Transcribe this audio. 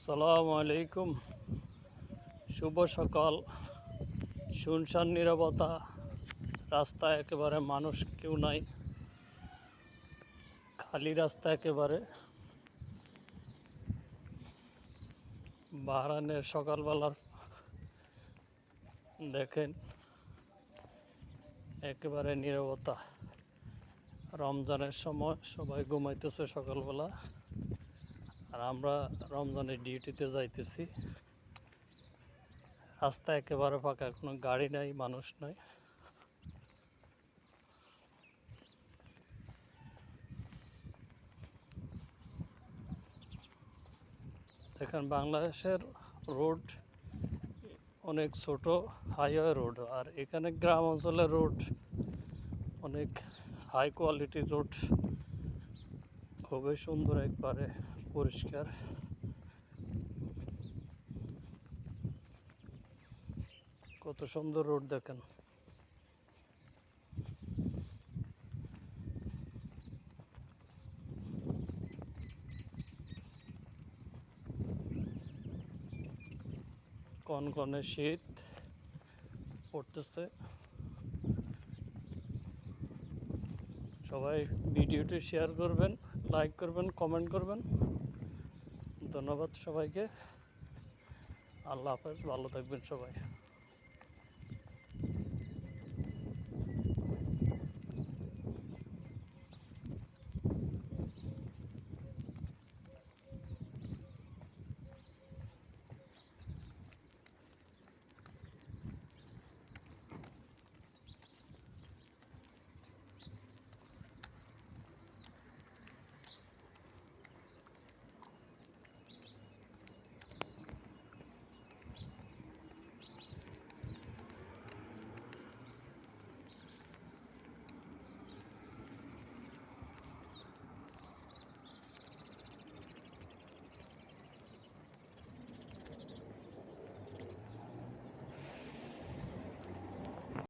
আসসালামু আলাইকুম। শুভ সকাল। শুনশান নীরবতা, রাস্তায় একেবারে মানুষ কেউ নাই, খালি রাস্তা একেবারে। বাহরাইনের সকালবেলার দেখেন একেবারে নীরবতা। রমজানের সময় সবাই ঘুমাইতেছে সকালবেলা, আর আমরা রমজানের ডিউটিতে যাইতেছি। রাস্তা একেবারে ফাঁকা, কোনো গাড়ি নাই, মানুষ নাই। দেখেন বাংলাদেশের রোড অনেক ছোট, হাইওয়ে রোড, আর এখানে গ্রাম অঞ্চলের রোড অনেক হাই কোয়ালিটির রোড, খুবই সুন্দর, একবারে পরিষ্কার। কত সুন্দর রোড দেখেন। কনকনে শীত পড়তেছে। সবাই ভিডিওটি শেয়ার করবেন, লাইক করবেন, কমেন্ট করবেন। ধন্যবাদ সবাইকে। আল্লাহ হাফেজ, ভালো থাকবেন সবাই।